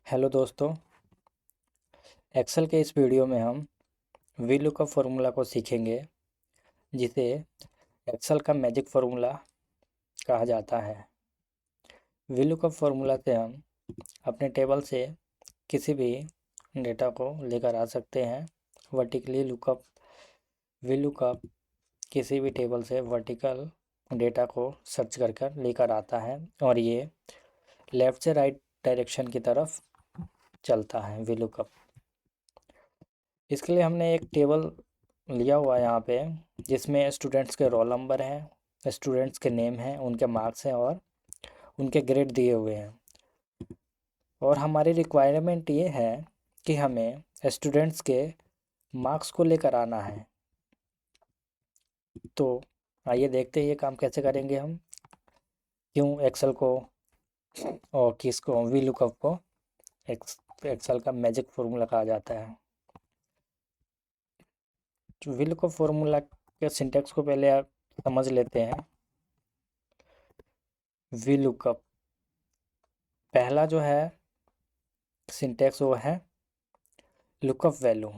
Hello दोस्तों। Excel के इस वीडियो में हम वी लुकअप फार्मूला को सीखेंगे, जिसे एक्सेल का मैजिक फार्मूला कहा जाता है। वी लुकअप फार्मूला से हम अपने टेबल से किसी भी डेटा को लेकर आ सकते हैं। वर्टिकली लुकअप वी लुकअप किसी भी टेबल से वर्टिकल डेटा को सर्च कर कर लेकर आता है और ये लेफ़्ट से राइट डायरेक्शन की तरफ चलता है वी लुकअप। इसके लिए हमने एक टेबल लिया हुआ है यहाँ पे, जिसमें स्टूडेंट्स के रोल नंबर हैं, स्टूडेंट्स के नेम हैं, उनके मार्क्स हैं और उनके ग्रेड दिए हुए हैं। और हमारी रिक्वायरमेंट ये है कि हमें स्टूडेंट्स के मार्क्स को लेकर आना है। तो आइए देखते हैं ये काम कैसे करेंगे हम, क्यों एक्सेल को और किसको वी लुकअप को एक्सेल का मैजिक फार्मूला कहा जाता है। वी लुकअप फार्मूला के सिंटेक्स को पहले आप समझ लेते हैं। वी लुकअप पहला जो है सिंटेक्स वो है लुकअप वैल्यू।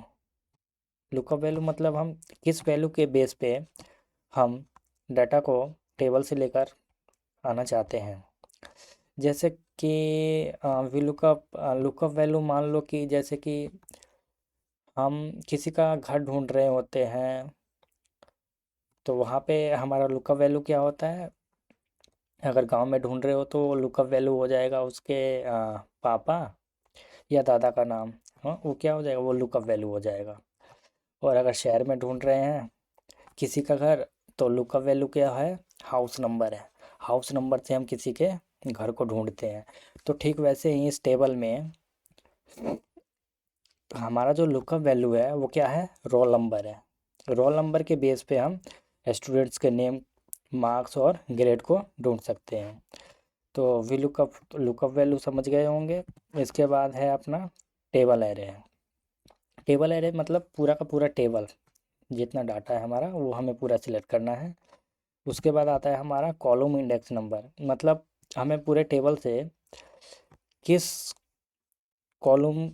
लुकअप वैल्यू मतलब हम किस वैल्यू के बेस पे हम डाटा को टेबल से लेकर आना चाहते हैं। जैसे कि वी लुकअप लुकअप वैल्यू मान लो कि जैसे कि हम किसी का घर ढूंढ रहे होते हैं, तो वहाँ पे हमारा लुकअप वैल्यू क्या होता है। अगर गांव में ढूंढ रहे हो तो लुकअप वैल्यू हो जाएगा उसके पापा या दादा का नाम। हाँ, वो क्या हो जाएगा, वो लुकअप वैल्यू हो जाएगा। और अगर शहर में ढूंढ रहे हैं किसी का घर, तो लुकअप वैल्यू क्या है, हाउस नंबर है। हाउस नंबर से हम किसी के घर को ढूंढते हैं। तो ठीक वैसे ही इस टेबल में हमारा जो लुकअप वैल्यू है वो क्या है, रोल नंबर है। रोल नंबर के बेस पे हम स्टूडेंट्स के नेम, मार्क्स और ग्रेड को ढूंढ सकते हैं। तो वी लुकअप वैल्यू समझ गए होंगे। इसके बाद है अपना टेबल एरे। टेबल एरे मतलब पूरा का पूरा टेबल, जितना डाटा है हमारा वो हमें पूरा सिलेक्ट करना है। उसके बाद आता है हमारा कॉलम इंडेक्स नंबर, मतलब हमें पूरे टेबल से किस कॉलम,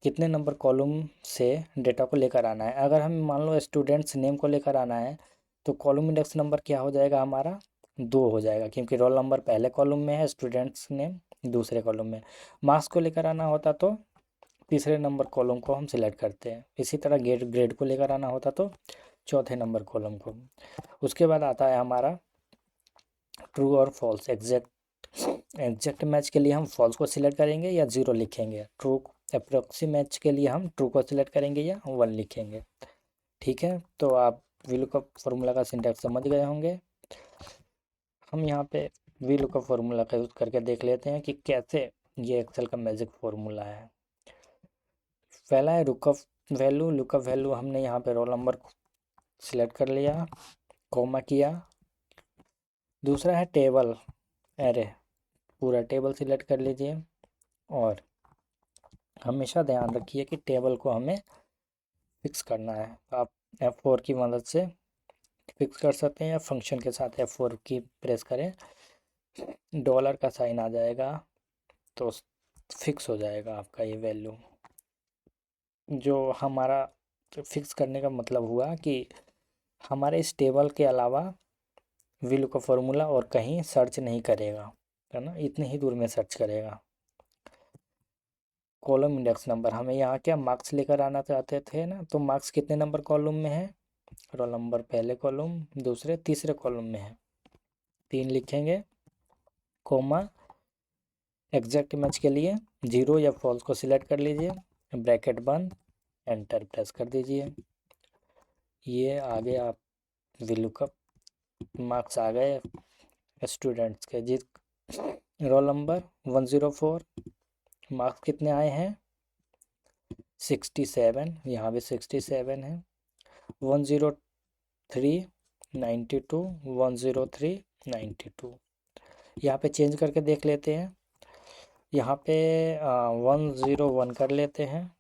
कितने नंबर कॉलम से डेटा को लेकर आना है। अगर हम मान लो स्टूडेंट्स नेम को लेकर आना है, तो कॉलम इंडेक्स नंबर क्या हो जाएगा हमारा, 2 हो जाएगा, क्योंकि रोल नंबर पहले कॉलम में है, स्टूडेंट्स नेम दूसरे कॉलम में। मार्क्स को लेकर आना होता तो तीसरे नंबर कॉलम को हम सिलेक्ट करते हैं। इसी तरह ग्रेड को लेकर आना होता तो चौथे नंबर कॉलम को। उसके बाद आता है हमारा ट्रू और फॉल्स। एग्जैक्ट मैच के लिए हम फॉल्स को सिलेक्ट करेंगे या 0 लिखेंगे। ट्रू अप्रोक्सी मैच के लिए हम ट्रू को सिलेक्ट करेंगे या 1 लिखेंगे। ठीक है, तो आप वी लुकअप फार्मूला का सिंटैक्स समझ गए होंगे। हम यहाँ पे वी लुकअप फार्मूला का यूज़ करके देख लेते हैं कि कैसे ये एक्सेल का मैजिक फार्मूला है। पहला है लुकअप वैल्यू हमने यहाँ पे रोल नंबर सिलेक्ट कर लिया, कॉमा किया। दूसरा है टेबल एरे, पूरा टेबल सिलेक्ट कर लीजिए। और हमेशा ध्यान रखिए कि टेबल को हमें फिक्स करना है। आप F4 की मदद से फिक्स कर सकते हैं या फंक्शन के साथ F4 की प्रेस करें, डॉलर का साइन आ जाएगा तो फिक्स हो जाएगा आपका ये वैल्यू। जो हमारा फिक्स करने का मतलब हुआ कि हमारे इस टेबल के अलावा विल का फॉर्मूला और कहीं सर्च नहीं करेगा, है ना, इतने ही दूर में सर्च करेगा। कॉलम इंडेक्स नंबर, हमें यहाँ क्या मार्क्स लेकर आना चाहते थे ना, तो मार्क्स कितने नंबर कॉलम में है, रोल नंबर पहले कॉलम, दूसरे तीसरे कॉलम में है, 3 लिखेंगे। कोमा एग्जैक्ट मैच के लिए 0 या फॉल्स को सिलेक्ट कर लीजिए, ब्रैकेट बंद, एंटर प्रेस कर दीजिए। ये आगे आप विलुकअप मार्क्स आ गए स्टूडेंट्स के, जिस रोल नंबर 104, मार्क्स कितने आए हैं 67, यहाँ भी 67 है। 103 92 103 92, यहाँ पे चेंज करके देख लेते हैं। यहाँ पे 101 कर लेते हैं,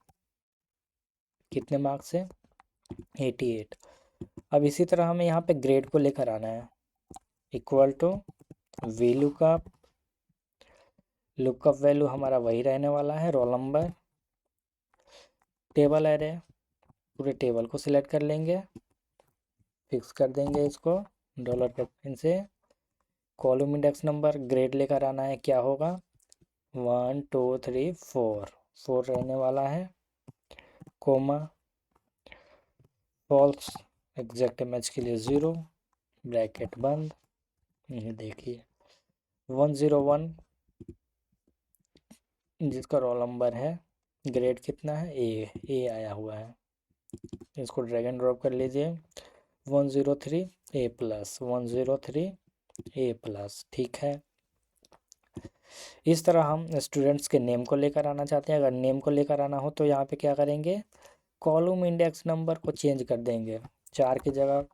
कितने मार्क्स है 88। अब इसी तरह हमें यहाँ पे ग्रेड को लेकर आना है, equal to V lookup lookup value हमारा वही रहने वाला है, रोल नंबर। टेबल एरे, पूरे टेबल को सिलेक्ट कर लेंगे, फिक्स कर देंगे इसको डॉलर के साइन से। कॉलम इंडेक्स नंबर ग्रेड लेकर आना है, क्या होगा 1 2 3 4, 4 रहने वाला है। कोमा, फॉल्स एग्जैक्ट मैच के लिए 0, ब्रैकेट बंद। ये देखिए 101 जिसका रोल नंबर है, ग्रेड कितना है ए आया हुआ है। इसको ड्रैग एंड ड्रॉप कर लीजिए। 103 A+, 103 A+, ठीक है। इस तरह हम स्टूडेंट्स के नेम को लेकर आना चाहते हैं। अगर नेम को लेकर आना हो तो यहाँ पे क्या करेंगे, कॉलम इंडेक्स नंबर को चेंज कर देंगे, 4 की जगह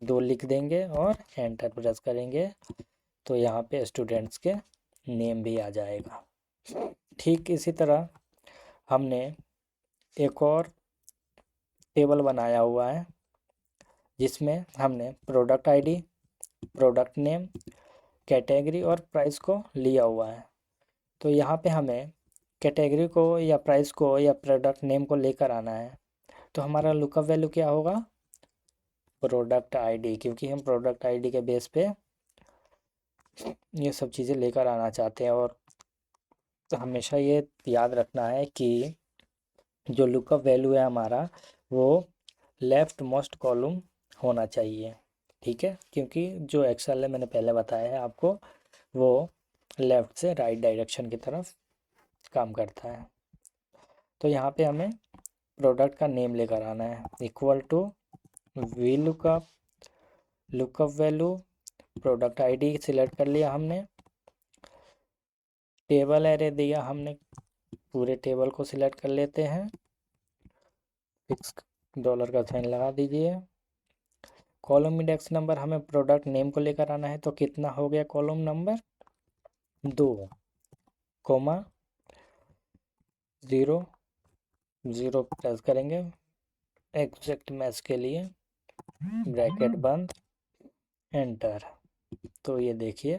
2 लिख देंगे और एंटर प्रेस करेंगे, तो यहाँ पे स्टूडेंट्स के नेम भी आ जाएगा। ठीक इसी तरह हमने एक और टेबल बनाया हुआ है जिसमें हमने product ID, product name, category और प्राइस को लिया हुआ है। तो यहाँ पे हमें कैटेगरी को या प्राइस को या प्रोडक्ट नेम को लेकर आना है। तो हमारा लुकअप वैल्यू क्या होगा, प्रोडक्ट आईडी, क्योंकि हम प्रोडक्ट आईडी के बेस पे ये सब चीज़ें लेकर आना चाहते हैं। और तो हमेशा ये याद रखना है कि जो लुकअप वैल्यू है हमारा वो लेफ्ट मोस्ट कॉलम होना चाहिए, ठीक है, क्योंकि जो एक्सेल है मैंने पहले बताया है आपको, वो लेफ़्ट से राइट डायरेक्शन की तरफ काम करता है। तो यहाँ पे हमें प्रोडक्ट का नेम लेकर आना है, equal to V lookup, lookup value, product ID select कर लिया हमने, टेबल एरे दिया हमने, पूरे टेबल को सिलेक्ट कर लेते हैं, फिक्स डॉलर का साइन लगा दीजिए। कॉलम इंडेक्स नंबर हमें प्रोडक्ट नेम को लेकर आना है, तो कितना हो गया कॉलम नंबर 2, कोमा 0 0 प्रेस करेंगे एग्जैक्ट मैच के लिए, ब्रैकेट बंद, एंटर। तो ये देखिए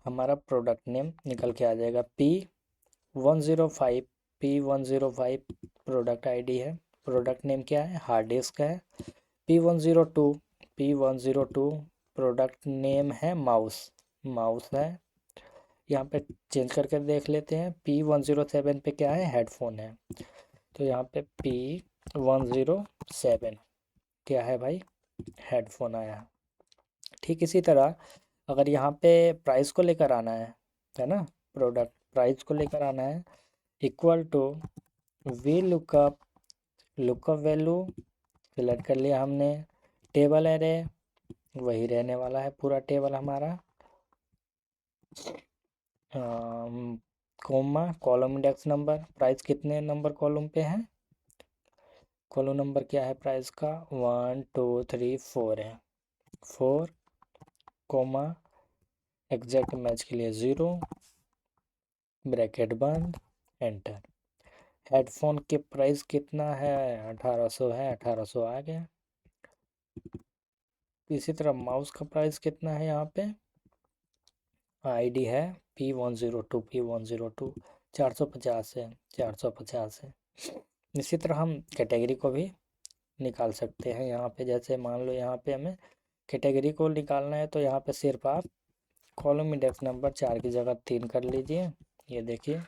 हमारा प्रोडक्ट नेम निकल के आ जाएगा P105, P105 प्रोडक्ट आईडी है, प्रोडक्ट नेम क्या है, हार्ड डिस्क है। P102, P102 प्रोडक्ट नेम है माउस, माउस है। यहाँ पे चेंज करके देख लेते हैं, P107 पे क्या है, हेडफोन है। तो यहाँ पे P107 क्या है भाई, हेडफोन आया। ठीक इसी तरह अगर यहाँ पे प्राइस को लेकर आना है ना, प्रोडक्ट प्राइस को लेकर आना है, equal to V lookup, lookup value select कर लिया हमने, टेबल एरे वही रहने वाला है पूरा टेबल हमारा, comma column index number, price कितने नंबर कॉलम पे है, कॉलम नंबर क्या है प्राइस का 1 2 3 4 है, 4 कोमा एग्जैक्ट मैच के लिए 0, ब्रैकेट बंद, एंटर। हेडफोन के प्राइस कितना है, 1800 है, 1800 आ गया। इसी तरह माउस का प्राइस कितना है, यहाँ पे आईडी है P102, P102 450 है, 450 है। इसी तरह हम कैटेगरी को भी निकाल सकते हैं। यहाँ पे जैसे मान लो यहाँ पे हमें कैटेगरी को निकालना है, तो यहाँ पे सिर्फ आप कॉलम इंडेक्स नंबर 4 की जगह 3 कर लीजिए। ये देखिए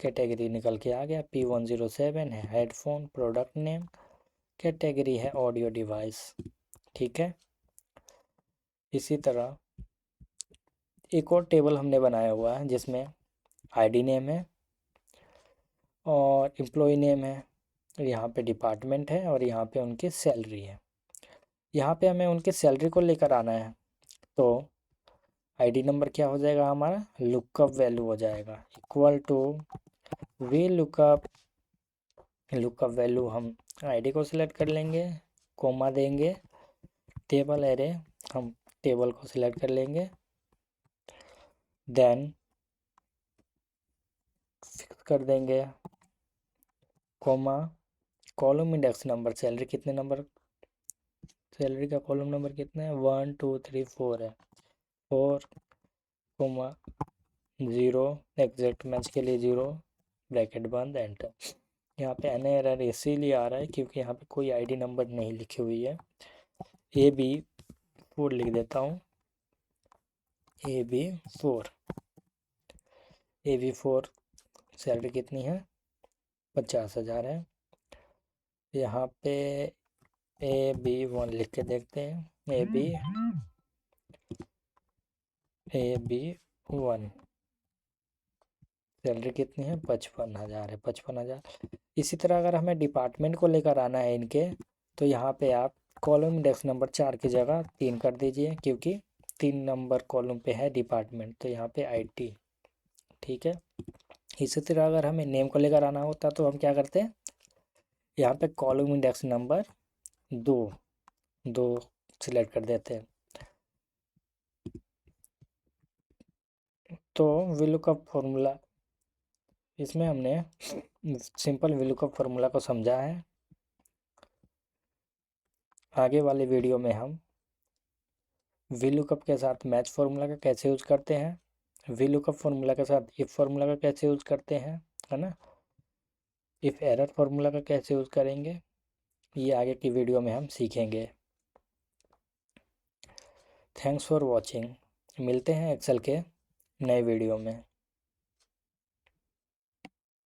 कैटेगरी निकल के आ गया, P107 है हेडफोन, प्रोडक्ट नेम, कैटेगरी है ऑडियो डिवाइस, ठीक है। इसी तरह एक और टेबल हमने बनाया हुआ है जिसमें आईडी नेम है और एम्प्लॉय नेम है, यहाँ पे डिपार्टमेंट है और यहाँ पे उनकी सैलरी है। यहाँ पे हमें उनकी सैलरी को लेकर आना है, तो आईडी नंबर क्या हो जाएगा हमारा, लुकअप वैल्यू हो जाएगा, equal to V lookup, lookup value हम आईडी को सिलेक्ट कर लेंगे, कोमा देंगे, टेबल एरे हम टेबल को सिलेक्ट कर लेंगे, देन फिक्स कर देंगे, comma column index number, salary कितने नंबर, सैलरी का कॉलम नंबर कितना है 1 2 3 4 है, 4 कोमा ज़ीरो, एग्जैक्ट मैच के लिए ज़ीरो, ब्रैकेट बंद, एंटर। यहाँ पे एन एरर इसीलिए आ रहा है क्योंकि यहाँ पे कोई आईडी नंबर नहीं लिखी हुई है। AB4 लिख देता हूँ, AB4। AB4 सैलरी कितनी है, 50,000 है। यहाँ पे AB1 लिख के देखते हैं, AB1 सैलरी कितनी है, 55,000 है, 55,000। इसी तरह अगर हमें डिपार्टमेंट को लेकर आना है इनके, तो यहाँ पे आप कॉलम इंडेक्स नंबर 4 की जगह 3 कर दीजिए, क्योंकि 3 नंबर कॉलम पे है डिपार्टमेंट, तो यहाँ पे IT। ठीक है। इसी तरह अगर हमें नेम को लेकर आना होता तो हम क्या करते हैं, यहाँ पे कॉलम इंडेक्स नंबर 2 2 सिलेक्ट कर देते हैं। तो VLOOKUP फॉर्मूला, इसमें हमने सिंपल VLOOKUP फॉर्मूला को समझा है। आगे वाले वीडियो में हम VLOOKUP के साथ मैच फार्मूला का कैसे यूज़ करते हैं, VLOOKUप फार्मूला के साथ इफ फार्मूला का कैसे यूज़ करते हैं, है ना, इफ एरर फार्मूला का कैसे यूज़ करेंगे, ये आगे की वीडियो में हम सीखेंगे। Thanks for watching. मिलते हैं एक्सेल के नए वीडियो में।